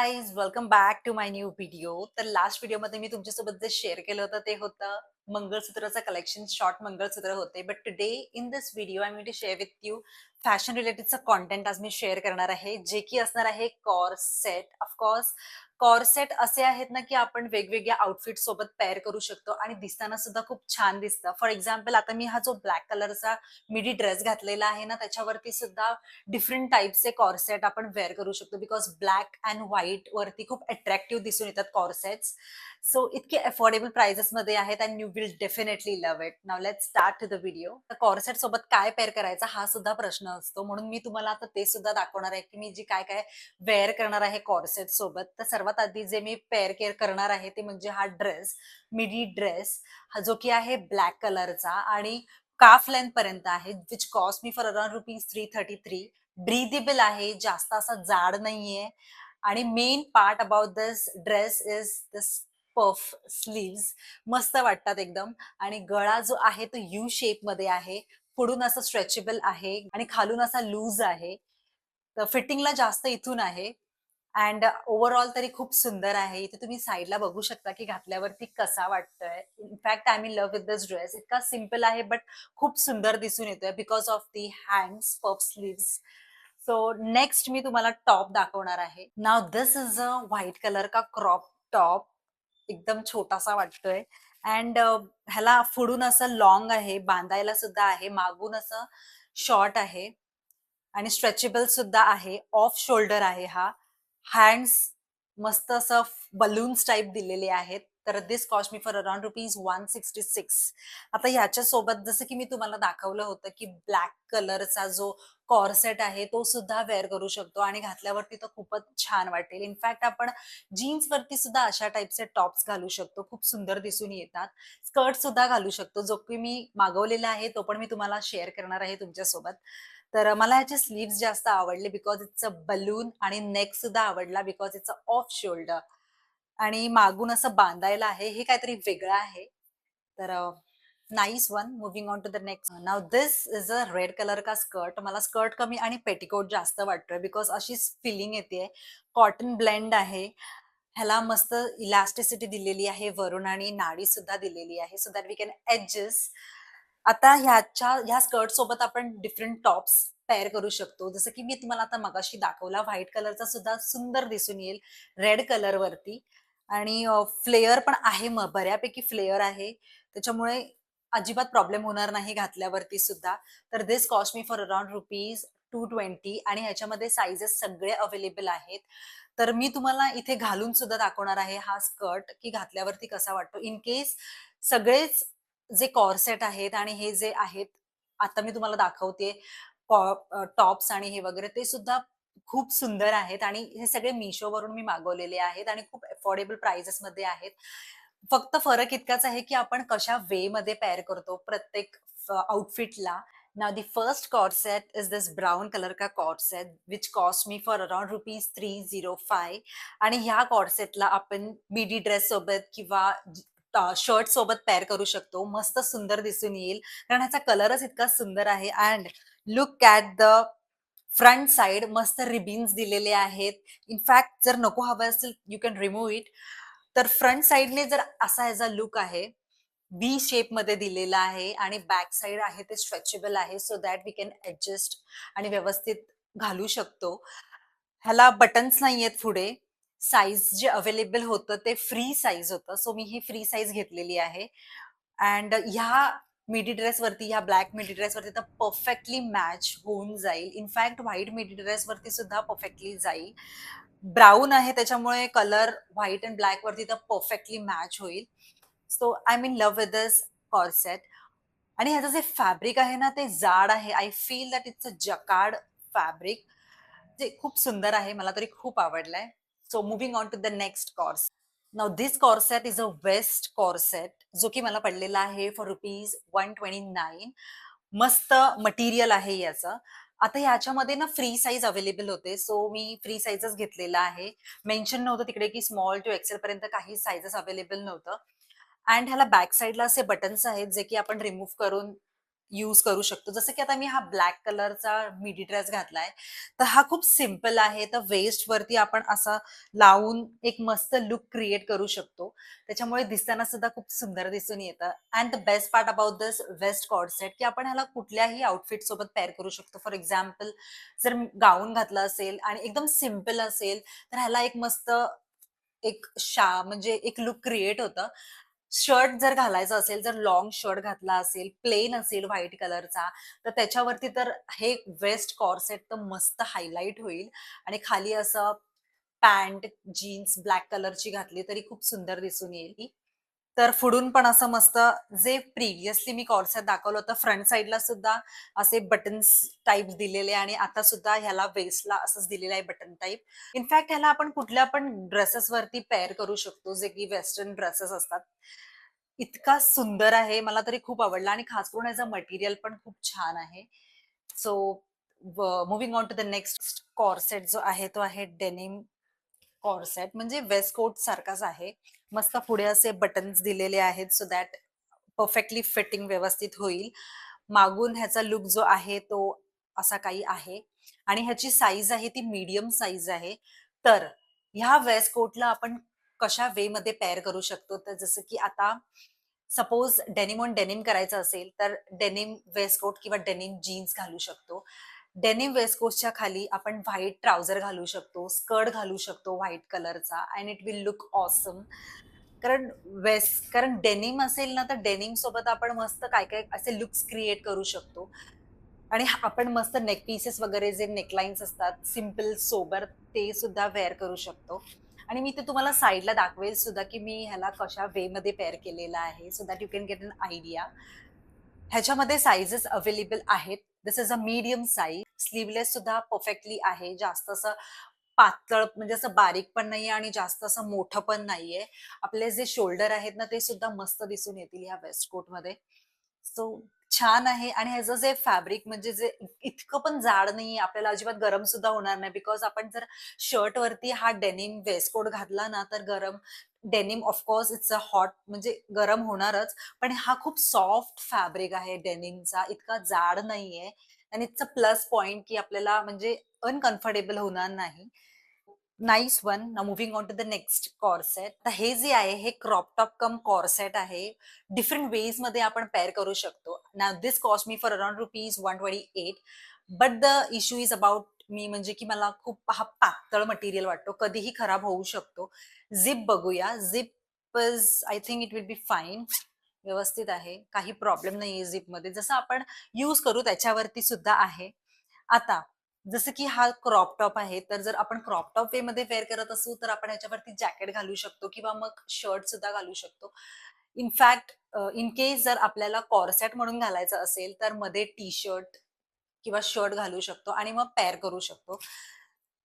Guys welcome back to my new video. तर last व्हिडिओमध्ये मी तुमच्यासोबत जे शेअर केलं होतं ते होतं मंगळसूत्राचं कलेक्शन. शॉर्ट मंगळसूत्र होते. But today in this video I am to share with you fashion रिलेटेडचं कॉन्टेंट. आज मी शेअर करणार आहे जे की असणार आहे कॉर्सेट. ऑफकोर्स कॉर्सेट असे आहेत ना की आपण वेगवेगळ्या आउटफिट सोबत पेअर करू शकतो आणि दिसताना सुद्धा खूप छान दिसतं. फॉर एक्झाम्पल आता मी हा जो ब्लॅक कलरचा मिडी ड्रेस घातलेला आहे ना त्याच्यावरती सुद्धा डिफरंट टाइपचे कॉर्सेट आपण वेअर करू शकतो बिकॉज ब्लॅक अँड व्हाईट वरती खूप अट्रॅक्टिव्ह दिसून येतात कॉर्सेट्स. सो इतके अफोर्डेबल प्राइसेस मध्ये आहेत and you will definitely love it. Now let's start to the video. तर कॉर्सेट सोबत काय पेअर करायचा हा सुद्धा प्रश्न असतो, म्हणून मी तुम्हाला आता ते सुद्धा दाखवणार आहे की मी जी काय काय वेअर करणार आहे कॉर्सेट सोबत. तर सर्वात आधी जे मी पेअर केअर करणार आहे ते म्हणजे हा ड्रेस, मिडी ड्रेस, हा जो की आहे ब्लॅक कलरचा आणि काफ लेंथ पर्यंत आहे, which cost me for around ₹333. Breathable आहे, जास्त असा जाड नाहीये. आणि main part about this dress is this puff sleeves. मस्त वाटतात एकदम. आणि गळा जो आहे तो यू शेप मध्ये आहे, पुढून असं स्ट्रेचेबल आहे आणि खालून असा लूज आहे. तर फिटिंगला जास्त इथून आहे. अँड ओव्हरऑल तरी खूप सुंदर आहे. इथे तुम्ही साईडला बघू शकता की घातल्यावरती कसा वाटतोय. In fact I am in love with this dress. इतका सिम्पल आहे बट खूप सुंदर दिसून येतोय because of the hands puff sleeves. So next मी तुम्हाला टॉप दाखवणार आहे. Now this is a white colour का क्रॉप टॉप. एकदम छोटासा वाटतोय. अँड ह्याला पुढून असं लॉंग आहे, बांधायला सुद्धा आहे, मागून असं शॉर्ट आहे आणि स्ट्रेचेबल सुद्धा आहे. ऑफ शोल्डर आहे हा. हँड्स मस्त असं बलून्स टाइप दिलेले आहेत. तर दिस कॉस्ट मी फॉर अराउंड ₹166. आता ह्याच्या सोबत जसं की मी तुम्हाला दाखवलं होतं की ब्लॅक कलरचा जो कॉर्सेट आहे तो सुद्धा वेअर करू शकतो आणि घातल्यावरती तर खूपच छान वाटेल. इनफॅक्ट आपण जीन्स वरती सुद्धा अशा टाइपचे टॉप्स घालू शकतो, खूप सुंदर दिसून येतात. स्कर्ट सुद्धा घालू शकतो, जो की मी मागवलेला आहे तो पण मी तुम्हाला शेअर करणार आहे तुमच्यासोबत. तर मला ह्याचे स्लीव्स जास्त आवडले बिकॉज इट्स अ बलून आणि नेक सुद्धा आवडला because it's a off shoulder आणि मागून असं बांधायला आहे. हे काहीतरी वेगळं आहे. तर nice one. Moving on to the next. Now this is a red colour का स्कर्ट. मला स्कर्ट कमी आणि पेटिकोट जास्त वाटतोय बिकॉज अशी फिलिंग येते. कॉटन ब्लेंड आहे. ह्याला मस्त इलास्टिसिटी दिलेली आहे वरून आणि नाडी सुद्धा दिलेली आहे so that we can adjust. आता ह्या स्कर्ट सोबत आपण डिफरंट टॉप्स पेअर करू शकतो. जसं की मी तुम्हाला आता मगाशी दाखवला व्हाईट कलरचा सुद्धा सुंदर दिसून येईल रेड कलर वरती. आणि फ्लेअर पण आहे, मग बऱ्यापैकी फ्लेअर आहे. त्याच्यामुळे अजिबात प्रॉब्लेम होणार नाही घातल्यावरती सुद्धा. तर दिस कॉस्ट मी फॉर अराउंड ₹220 आणि ह्याच्यामध्ये साइजेस सगळे अवेलेबल आहेत. तर मी तुम्हाला इथे घालून सुद्धा दाखवणार आहे हा स्कर्ट की घातल्यावरती कसा वाटतो. इन केस सगळेच जे कॉर्सेट आहेत आणि हे जे आहेत आता मी तुम्हाला दाखवते टॉप्स आणि हे वगैरे ते सुद्धा खूप सुंदर आहेत आणि हे सगळे मिशोवरून मी मागवलेले आहेत आणि खूप अफोर्डेबल प्राइसेस मध्ये आहेत. फक्त फरक इतकाच आहे की आपण कशा वे मध्ये पेअर करतो प्रत्येक आउटफिटला. Now the first cord set is this brown color का cord set which cost me for around ₹305. आणि ह्या cord setला आपण मिडी ड्रेस सोबत किंवा शर्ट सोबत पेअर करू शकतो. मस्त सुंदर दिसून येईल कारण ह्याचा कलरच इतका सुंदर आहे. And look at the front side. मस्त रिबिन्स दिलेले आहेत. इनफॅक्ट जर नको हवं असेल यू कॅन रिमूव्ह इट. तर फ्रंट साइडने जर असा ह्याचा लुक आहे, व्ही शेप मध्ये दिलेला आहे आणि बॅक साइड आहे ते स्ट्रेचेबल आहे so that we can adjust आणि व्यवस्थित घालू शकतो. ह्याला बटन्स नाहीयेत पुढे. साईज जे अवेलेबल होतं ते फ्री साईज होतं, सो मी ही फ्री साईज घेतलेली आहे. अँड ह्या मिडी ड्रेस वरती, ह्या ब्लॅक मिडी ड्रेस वरती तर परफेक्टली मॅच होऊन जाईल. इनफॅक्ट व्हाईट मिडी ड्रेस वरती सुद्धा परफेक्टली जाईल. ब्राऊन आहे त्याच्यामुळे कलर व्हाईट अँड ब्लॅक वरती तर परफेक्टली मॅच होईल. So I am in love with this corset. आणि ह्याचं जे फॅब्रिक आहे ना ते जाड आहे. I feel that it's a jacquard fabric, जे खूप सुंदर आहे. मला तरी खूप आवडलंय. So moving on to the next course. Now this corset is a waist corset, जो की मला पडलेला आहे फॉर ₹129. मस्त मटेरियल आहे याचं. आता ह्याच्यामध्ये ना फ्री साईज अवेलेबल होते, सो मी फ्री साईजच घेतलेला आहे. मेन्शन नव्हतं तिकडे की स्मॉल टू एक्सेल पर्यंत काही साईजेस अवेलेबल नव्हतं. अँड ह्याला बॅक साईडला असे बटन्स आहेत जे की आपण रिमूव्ह करून यूज करू शकतो. जसं की आता मी हा ब्लॅक कलरचा मिडी ड्रेस घातलाय. तर हा खूप सिंपल आहे. तर वेस्टवरती आपण असा लावून एक मस्त लूक क्रिएट करू शकतो. त्याच्यामुळे दिसताना सुद्धा खूप सुंदर दिसून येतं. And the best part about this waist cord set की आपण ह्याला कुठल्याही आउटफिट सोबत पेअर करू शकतो. फॉर एक्झाम्पल जर गाऊन घातला असेल आणि एकदम सिंपल असेल, तर ह्याला एक मस्त एक म्हणजे एक लूक क्रिएट होतं. शर्ट जर घालायचा असेल, जर लाँग शर्ट घातला असेल, प्लेन असेल व्हाईट कलरचा, तर त्याच्यावरती तर हे वेस्ट कॉर्सेट तर मस्त हायलाइट होईल आणि खाली असं पॅन्ट, जीन्स ब्लॅक कलरची घातली तरी खूप सुंदर दिसून येईल ही. तर पुढून पण असं मस्त जे प्रिव्हियसली मी कॉर्सेट दाखवलं होतं, फ्रंट साइडला सुद्धा असे बटन्स टाइप दिलेले आणि आता सुद्धा ह्याला वेस्टला असंच दिलेलं आहे बटन टाइप. इनफॅक्ट ह्याला आपण कुठल्या पण ड्रेसेसवरती पेअर करू शकतो, जे की वेस्टर्न ड्रेसेस असतात. इतका सुंदर आहे, मला तरी खूप आवडला आणि खास करून याचा मटेरियल पण खूप छान आहे. So moving on to the next corset जो आहे तो आहे डेनिम कॉर्सेट म्हणजे वेस्ट कोट सारखाच आहे. मस्त पुढे असे बटन्स दिलेले आहेत सो दॅट परफेक्टली फिटिंग व्यवस्थित होईल. मागून ह्याचा लुक जो आहे तो असा काही आहे आणि ह्याची साईज आहे ती मीडियम साईज आहे. तर ह्या वेस्ट कोटला आपण कशा वे मध्ये पेअर करू शकतो तर जसं की आता सपोज डेनिम ऑन डेनिम करायचं असेल तर डेनिम वेस्ट कोट किंवा डेनिम जीन्स घालू शकतो. डेनिम वेस्ट कोटच्या खाली आपण व्हाईट ट्राउझर घालू शकतो, स्कर्ट घालू शकतो व्हाईट कलरचा and it will look awesome. कारण डेनिम असेल ना, तर डेनिम सोबत आपण मस्त काय-काय असे लुक्स क्रिएट करू शकतो. आणि आपण मस्त नेक पीसेस वगैरे जे नेकलाईन्स असतात, सिंपल सोबर ते सुद्धा वेअर करू शकतो. आणि मी ते तुम्हाला साइडला दाखवेल सुद्धा, की मी ह्याला कशा वेमध्ये पेअर केलेला आहे, so that you can get an idea. ह्याच्यामध्ये साइजेस अवेलेबल आहेत. This is a medium size. Sleeveless सुद्धा परफेक्टली आहे. जास्त असं पातळ म्हणजे असं बारीक पण नाहीये आणि जास्त असं मोठं पण नाहीये. आपले जे शोल्डर आहेत ना, ते सुद्धा मस्त दिसून येतील ह्या वेस्ट कोटमध्ये. सो छान आहे आणि ह्याचं जे फॅब्रिक म्हणजे जे इतकं पण जाड नाहीये. आपल्याला अजिबात गरम सुद्धा होणार नाही. बिकॉज आपण जर शर्टवरती हा डेनिम वेस्ट कोट घातला ना, तर denim of course it's a hot म्हणजे गरम होणारच. पण हा खूप सॉफ्ट फॅब्रिक आहे डेनिमचा, इतका जाड नाहीये आणि इट्स अ प्लस पॉइंट की आपल्याला म्हणजे अनकम्फर्टेबल होणार नाही. Nice one. Now moving on to the next corset. तर हे जे आहे हे क्रॉप टॉप कम कॉर्सेट आहे. डिफरंट वेज मध्ये आपण पेअर करू शकतो. Now this cost me for around ₹128. But the issue is about me म्हणजे की मला खूप हा पातळ मटेरियल वाटतो. कधीही खराब होऊ शकतो. झिप बघूया. Zip is I think it will be fine. व्यवस्थित आहे. काही प्रॉब्लेम नाहीये झिपमध्ये. जसं आपण यूज करू त्याच्यावरती सुद्धा आहे. आता जसं की हा क्रॉप टॉप आहे, तर जर आपण क्रॉप टॉप वेमध्ये वेअर करत असू, तर आपण ह्याच्यावरती जॅकेट घालू शकतो किंवा मग शर्ट सुद्धा घालू शकतो. इनफॅक्ट इन केस जर आपल्याला कॉर्सेट म्हणून घालायचं असेल, तर मध्ये टी-शर्ट किंवा शर्ट घालू शकतो आणि मग पेअर करू शकतो.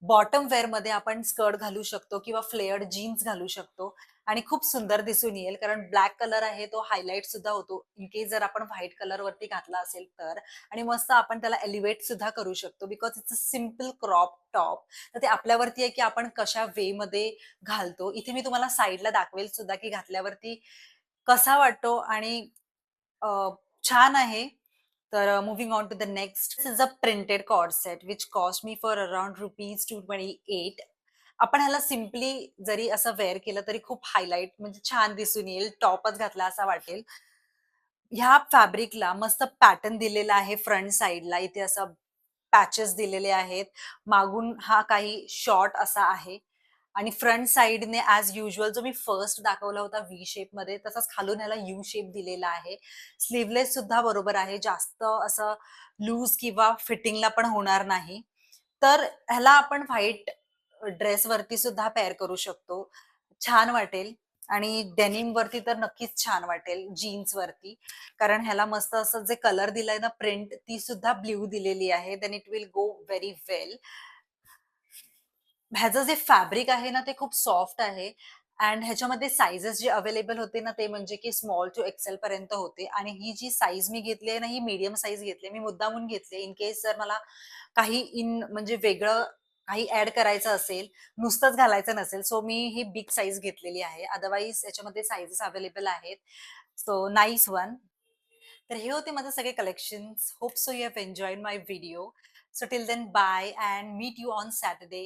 बॉटम वेअरमध्ये आपण स्कर्ट घालू शकतो किंवा फ्लेअर्ड जीन्स घालू शकतो आणि खूप सुंदर दिसून येईल. कारण ब्लॅक कलर आहे तो हायलाइट सुद्धा होतो. इन केस जर आपण व्हाईट कलरवरती घातला असेल तर आणि मस्त आपण त्याला एलिव्हेट सुद्धा करू शकतो because it's a simple crop top. तर ते आपल्यावरती आहे की आपण कशा वेमध्ये घालतो. इथे मी तुम्हाला साइडला दाखवेल सुद्धा की घातल्यावरती कसा वाटतो आणि अ, छान आहे. तर moving on to the next. This is a printed cord which cost me for around ₹228. आपण ह्याला सिम्पली जरी असं वेअर केलं तरी खूप हायलाइट म्हणजे छान दिसून येईल. टॉपच घातला असा वाटेल. ह्या फॅब्रिकला मस्त पॅटर्न दिलेला आहे फ्रंट साइडला. इथे असं पॅचेस दिलेले आहेत. मागून हा काही शॉर्ट असा आहे आणि फ्रंट साइडने ॲज युजुअल जो मी फर्स्ट दाखवला होता व्ही शेपमध्ये तसाच खालून ह्याला यू शेप दिलेला आहे. स्लीव्हलेस सुद्धा बरोबर आहे. जास्त असं लूज किंवा फिटिंगला पण होणार नाही. तर ह्याला आपण व्हाईट ड्रेसवरती सुद्धा पेअर करू शकतो. छान वाटेल आणि डेनिमवरती तर नक्कीच छान वाटेल जीन्सवरती. कारण ह्याला मस्त असं जे कलर दिलाय ना प्रिंट ती सुद्धा ब्लू दिलेली आहे. Then it will go very well. ह्याचं जे फॅब्रिक आहे ना, ते खूप सॉफ्ट आहे अँड ह्याच्यामध्ये साइजेस जे अवेलेबल होते ना, ते म्हणजे की स्मॉल टू एक्सेल पर्यंत होते आणि ही जी साइज मी घेतली आहे ना, ही मीडियम साइज घेतली मी मुद्दामून घेतली इन केस जर मला काही म्हणजे वेगळं काही ॲड करायचं असेल, नुसतंच घालायचं नसेल, सो मी ही बिग साइज घेतलेली आहे. अदरवाईज याच्यामध्ये साइजेस अवेलेबल आहेत. So nice one. तर हे होते माझे सगळे collections. Hope so you have enjoyed my video. So till then bye and meet you on Saturday.